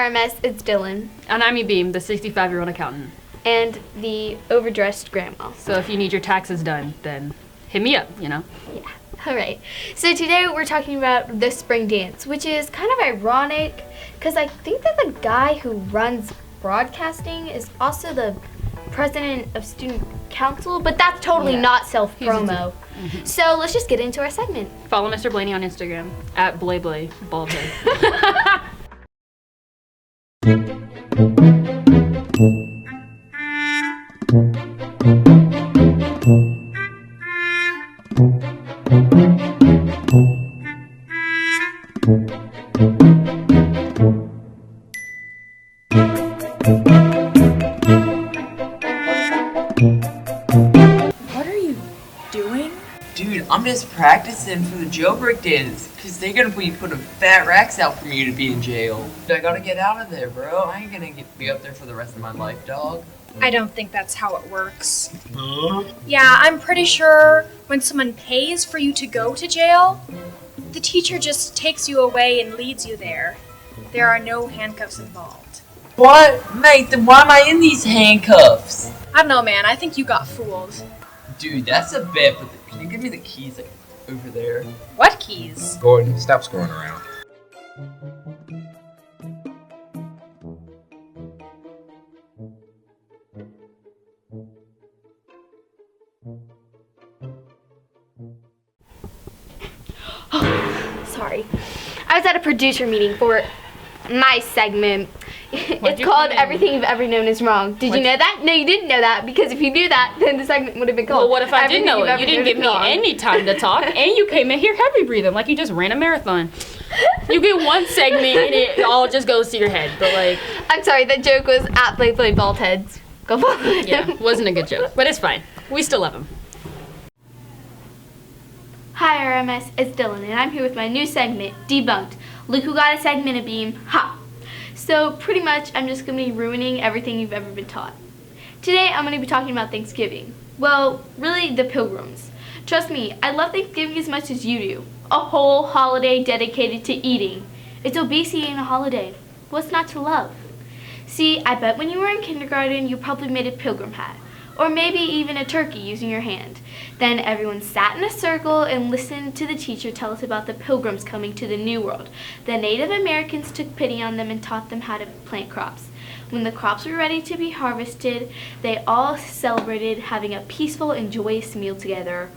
RMS, it's Dylan. And I'm Beam, the 65-year-old accountant. And the overdressed grandma. So if you need your taxes done, then hit me up, you know? Yeah. All right. So today we're talking about the spring dance, which is kind of ironic because I think that the guy who runs broadcasting is also the president of student council, but that's totally not self-promo. So let's just get into our segment. Follow Mr. Blaney on Instagram at BlayBlay, baldhead. What are you doing? Dude, I'm just practicing for the jailbreak dance, because they're gonna be putting fat racks out for me to be in jail. I gotta get out of there, bro. I ain't gonna be up there for the rest of my life, dog. I don't think that's how it works. Yeah, I'm pretty sure when someone pays for you to go to jail, the teacher just takes you away and leads you there. There are no handcuffs involved. What? Mate, then why am I in these handcuffs? I don't know, man. I think you got fooled. Dude, that's a bit, but can you give me the keys over there? What keys? Gordon, stop screwing around. Sorry. I was at a producer meeting for my segment. It's called Everything You've Ever Known Is Wrong. Did you know that? No, you didn't know that, because if you knew that, then the segment would have been called Well, what if I did know it? You didn't give me any time to talk, and you came in here heavy breathing like you just ran a marathon. You get one segment and it all just goes to your head, but like... I'm sorry, that joke was at BlayBlay Baldheads. Go follow him. Yeah, wasn't a good joke, but it's fine. We still love him. Hi RMS, it's Dylan, and I'm here with my new segment, Debunked. Look who got a segment of Beam. Ha! So pretty much, I'm just going to be ruining everything you've ever been taught. Today, I'm going to be talking about Thanksgiving. Well, really, the Pilgrims. Trust me, I love Thanksgiving as much as you do. A whole holiday dedicated to eating. It's obesity and a holiday. What's not to love? See, I bet when you were in kindergarten, you probably made a pilgrim hat. Or maybe even a turkey using your hand. Then everyone sat in a circle and listened to the teacher tell us about the pilgrims coming to the New World. The Native Americans took pity on them and taught them how to plant crops. When the crops were ready to be harvested, they all celebrated having a peaceful and joyous meal together.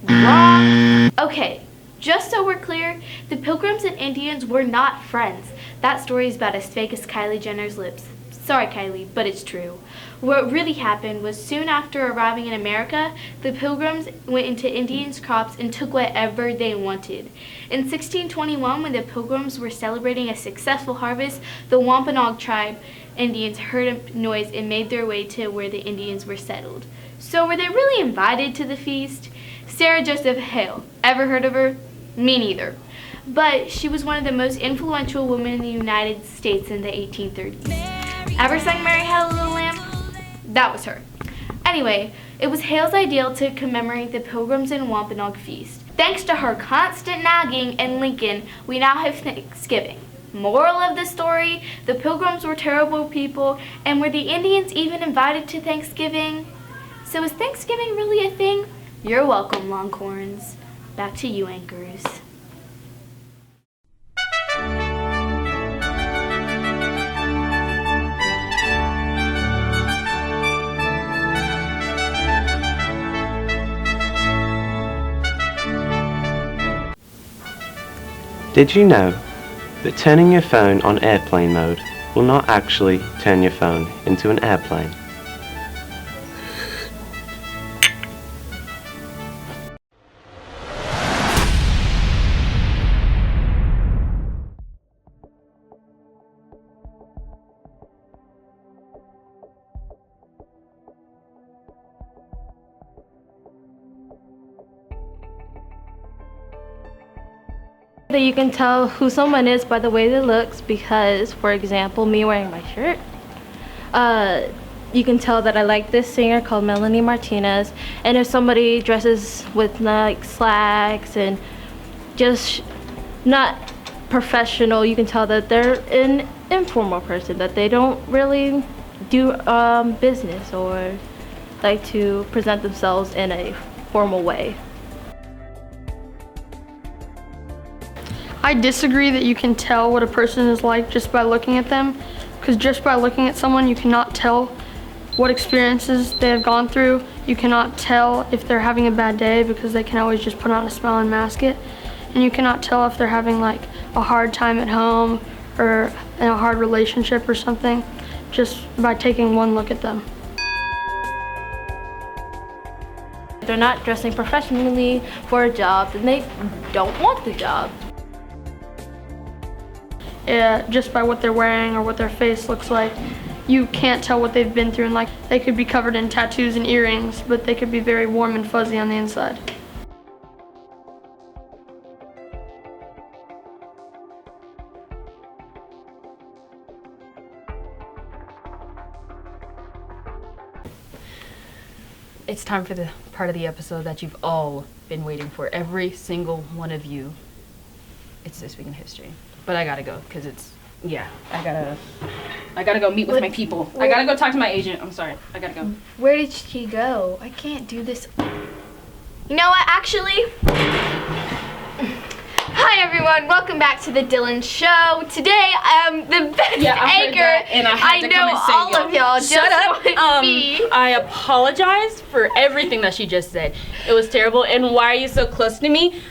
Wrong! Okay, just so we're clear, the Pilgrims and Indians were not friends. That story is about as fake as Kylie Jenner's lips. Sorry, Kylie, but it's true. What really happened was soon after arriving in America, the Pilgrims went into Indians' crops and took whatever they wanted. In 1621, when the Pilgrims were celebrating a successful harvest, the Wampanoag tribe Indians heard a noise and made their way to where the Indians were settled. So were they really invited to the feast? Sarah Joseph Hale. Ever heard of her? Me neither. But she was one of the most influential women in the United States in the 1830s. Ever sang Mary Had a Little Lamb? That was her. Anyway, it was Hale's ideal to commemorate the Pilgrims and Wampanoag feast. Thanks to her constant nagging and Lincoln, we now have Thanksgiving. Moral of the story, the Pilgrims were terrible people, and were the Indians even invited to Thanksgiving? So is Thanksgiving really a thing? You're welcome, Longhorns. Back to you, anchors. Did you know that turning your phone on airplane mode will not actually turn your phone into an airplane? That you can tell who someone is by the way they looks, because, for example, me wearing my shirt, you can tell that I like this singer called Melanie Martinez. And if somebody dresses with like slacks and just not professional, you can tell that they're in informal person, that they don't really do business or like to present themselves in a formal way. I disagree that you can tell what a person is like just by looking at them, because just by looking at someone you cannot tell what experiences they have gone through. You cannot tell if they're having a bad day because they can always just put on a smile and mask it. And you cannot tell if they're having like a hard time at home or in a hard relationship or something just by taking one look at them. If they're not dressing professionally for a job, then they don't want the job. Just by what they're wearing or what their face looks like, you can't tell what they've been through. And like, they could be covered in tattoos and earrings, but they could be very warm and fuzzy on the inside. It's time for the part of the episode that you've all been waiting for, every single one of you. It's This Week in History. But I gotta go, because it's, yeah, I gotta go meet with my people. I gotta go talk to my agent. I'm sorry, I gotta go. Where did she go? I can't do this. You know what, actually? Hi everyone, welcome back to the Dylan Show. Today I'm the best anchor. And I know all of y'all just Shut up. want me. I apologize for everything that she just said. It was terrible. And why are you so close to me?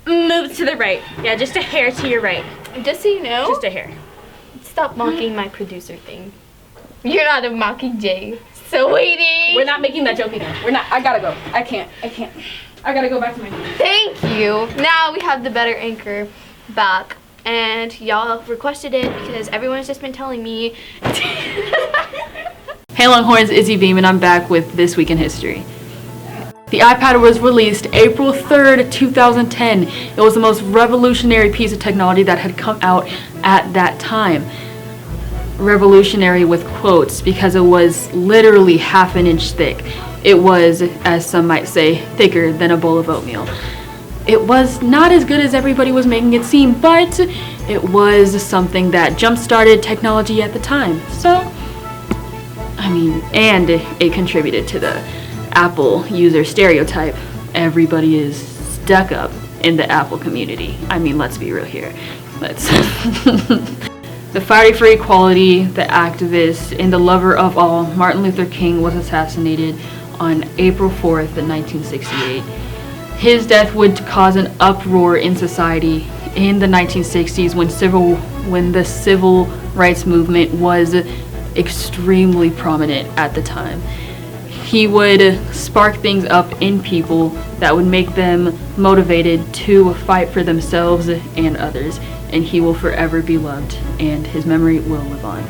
Move to the right. Yeah, just a hair to your right. Just so you know, Just a hair. stop mocking my producer thing. You're not a mocking Jay. So waiting. We're not making that joke again. We're not. I gotta go. I can't. I gotta go back to my room. Thank you. Now we have the better anchor back. And y'all requested it because everyone's just been telling me. Hey Longhorns, Izzy Beam, and I'm back with This Week in History. The iPad was released April 3rd, 2010. It was the most revolutionary piece of technology that had come out at that time. Revolutionary with quotes, because it was literally half an inch thick. It was, as some might say, thicker than a bowl of oatmeal. It was not as good as everybody was making it seem, but it was something that jump-started technology at the time. So, I mean, and it contributed to the Apple user stereotype. Everybody is stuck up in the Apple community. I mean, let's be real here. The fighter for equality, the activist, and the lover of all, Martin Luther King was assassinated on April 4th, 1968. His death would cause an uproar in society in the 1960s when the civil rights movement was extremely prominent at the time. He would spark things up in people that would make them motivated to fight for themselves and others, and he will forever be loved, and his memory will live on.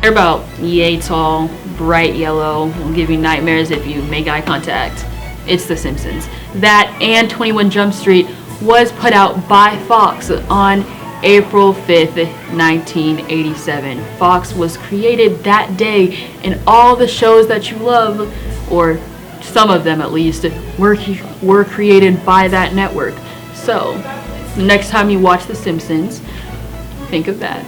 They're about yay tall, bright yellow, will give you nightmares if you make eye contact. It's The Simpsons. That and 21 Jump Street was put out by Fox on April 5th, 1987. Fox was created that day, and all the shows that you love, or some of them at least, were created by that network. So, next time you watch The Simpsons, think of that.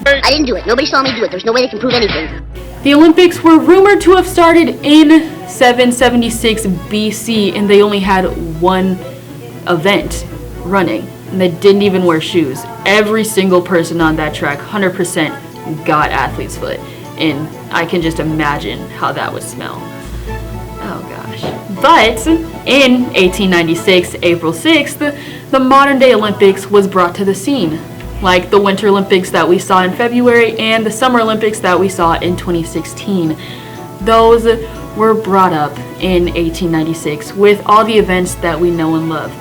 I didn't do it. Nobody saw me do it. There's no way they can prove anything. The Olympics were rumored to have started in 776 BC, and they only had one event running, and they didn't even wear shoes. Every single person on that track, 100%, got athlete's foot, and I can just imagine how that would smell. Oh gosh. But in 1896, April 6th, the modern day Olympics was brought to the scene, like the Winter Olympics that we saw in February and the Summer Olympics that we saw in 2016. Those were brought up in 1896 with all the events that we know and love,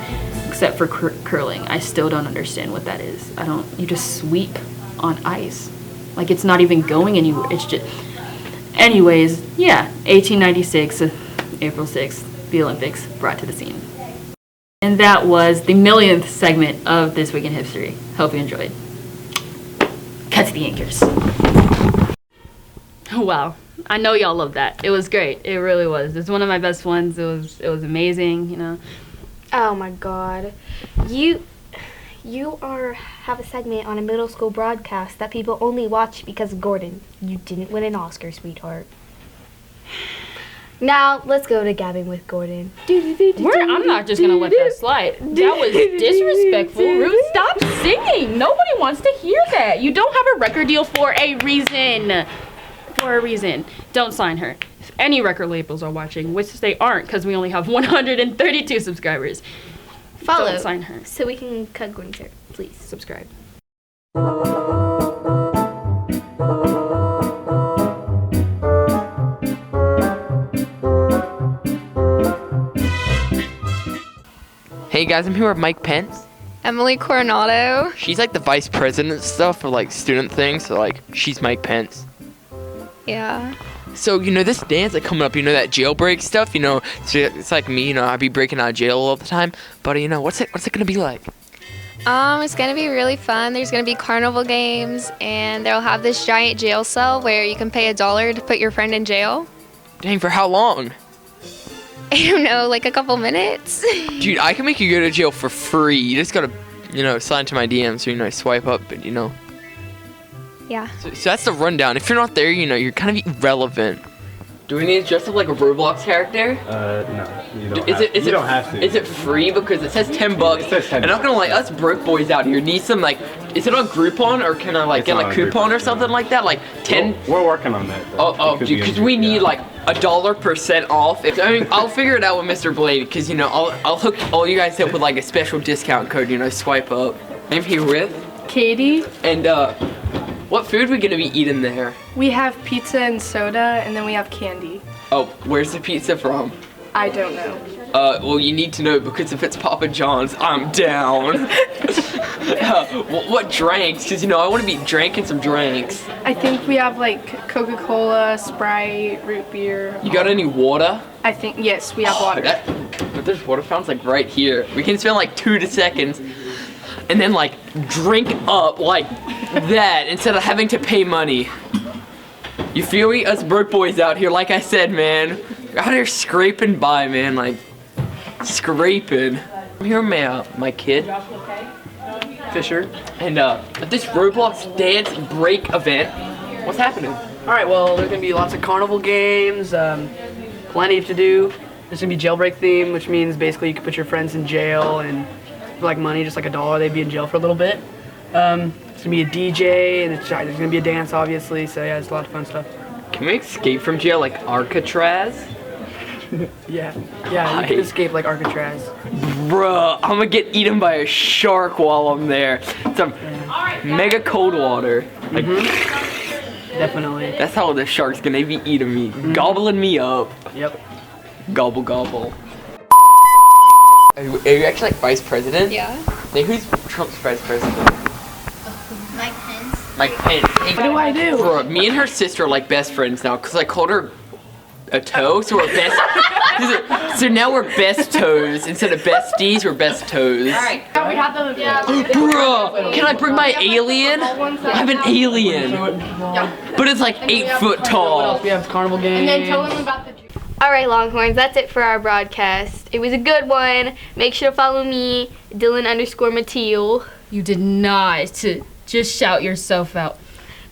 except for curling. I still don't understand what that is. You just sweep on ice. Like, it's not even going anywhere. It's just, anyways, yeah, 1896, April 6th, the Olympics brought to the scene. And that was the millionth segment of This Week in History. Hope you enjoyed. Cut to the anchors. Wow, I know y'all love that. It was great. It really was. It's one of my best ones. It was amazing, you know. Oh my god. You You have a segment on a middle school broadcast that people only watch because of Gordon. You didn't win an Oscar, sweetheart. Now, let's go to Gabbing with Gordon. I'm not just gonna let that slide. That was disrespectful. Ruth, stop singing. Nobody wants to hear that. You don't have a record deal for a reason. For a reason. Don't sign her. If any record labels are watching, which they aren't because we only have 132 subscribers. Follow. Don't sign her. So we can cut Gordon's hair, please. Subscribe. Hey guys, I'm here with Mike Pence. Emily Coronado. She's like the vice president stuff for like student things, so like she's Mike Pence. Yeah. So, you know, this dance like coming up, you know, that jailbreak stuff, you know, it's like me, you know, I'd be breaking out of jail all the time. But, you know, what's it gonna be like? It's gonna be really fun. There's gonna be carnival games, and they'll have this giant jail cell where you can pay $1 to put your friend in jail. Dang, for how long? I don't know, like a couple minutes. Dude, I can make you go to jail for free. You just gotta, you know, slide to my DMs or, you know, swipe up and, you know. Yeah. So that's the rundown. If you're not there, you know, you're kind of irrelevant. Do we need to dress up like a Roblox character? No, you don't. You don't have to. Is it free? Because it says $10. It says $10. And I'm not gonna lie, us broke boys out here need some like. Is it on Groupon or can I like get like coupon or something like that? Like 10. We're working on that. Oh, dude, because we need like $1% off. I mean, I'll figure it out with Mr. Blade. Because you know, I'll hook all you guys up with like a special discount code. You know, swipe up. I'm here with Katie. And what food we gonna be eating there? We have pizza and soda, and then we have candy. Oh, where's the pizza from? I don't know. Well, you need to know because if it's Papa John's, I'm down. What drinks? Because, you know, I want to be drinking some drinks. I think we have like Coca-Cola, Sprite, root beer. You got any water? I think, yes, we have water. But there's water fountains like right here. We can spend like 2 seconds and then like drink up like that instead of having to pay money. You feel me? Us broke boys out here, like I said, man. We're out here scraping by, man, like scraping. I'm here with my kid, Fisher, and at this Roblox dance break event, what's happening? Alright, well, there's gonna be lots of carnival games, plenty to do. There's gonna be jailbreak theme, which means basically you can put your friends in jail and for like money, just like $1, they'd be in jail for a little bit. It's gonna be a DJ, and there's gonna be a dance, obviously, so yeah, it's a lot of fun stuff. Can we escape from jail like Alcatraz? Yeah, you can escape like Alcatraz. Bruh, I'm gonna get eaten by a shark while I'm there. Some mega cold water. Like, definitely. That's how the shark's gonna be eating me, gobbling me up. Yep. Gobble gobble. Are you actually like vice president? Yeah. Like, who's Trump's vice president? Mike Pence. Mike Pence. Hey, What do I do? Bro, me and her sister are like best friends now, cause I called her a toe, so we're best. So now we're best toes instead of besties. We're best toes. All right. We have the Bro, can I bring my alien? I have an alien, but it's like 8 foot tall. We have carnival games. And then tell them about the. All right, Longhorns, that's it for our broadcast. It was a good one. Make sure to follow me, Dylan_Mateel. You did not. Just shout yourself out.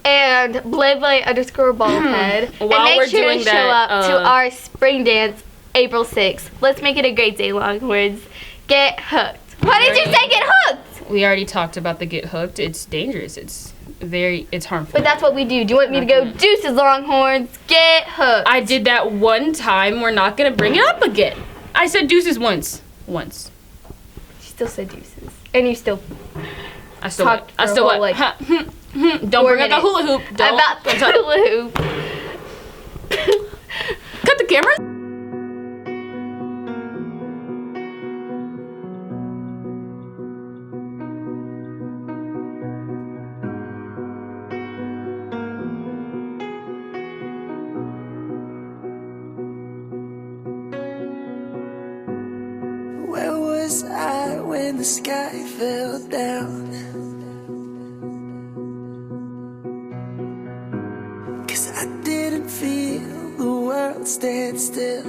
And Blay_Baldhead. While and make we're sure doing to show that, up to our spring dance, April 6th. Let's make it a great day, Longhorns. Get hooked. Why did you say get hooked? We already talked about the get hooked. It's dangerous. It's harmful. But that's what we do. Do you want me to go deuces, Longhorns? Get hooked. I did that one time. We're not gonna bring it up again. I said deuces once. You still said deuces. And you still I still talked for a whole, went. like, Don't bring up the hula hoop. about the hula hoop. Cut the camera. Where was I when the sky fell down? 'Cause I didn't feel the world stand still.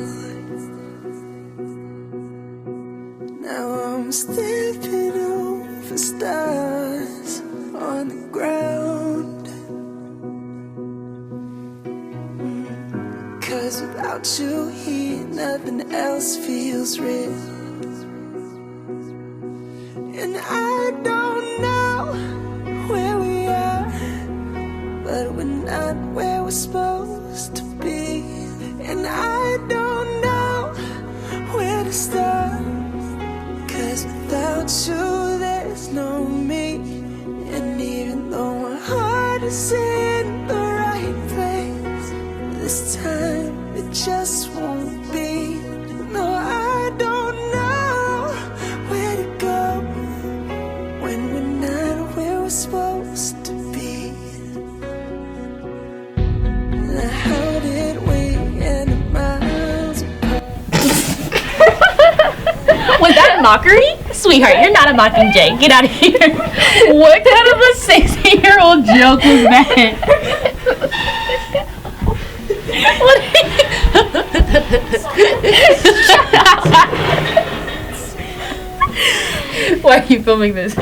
Now I'm stepping over stars on the ground. 'Cause without you here, nothing else feels real. And I don't know where we are, but we're not where we're supposed to be. And I don't know where to start, 'cause without you there's no me. And even though my heart is in the right place, this time it just won't be. No, I don't know where to go when we're not where we're supposed to be. Now how did we end up miles apart? Was that a mockery? Sweetheart, you're not a mockingjay. Get out of here. What kind of a 16-year-old joke was that? What? Why are you filming this?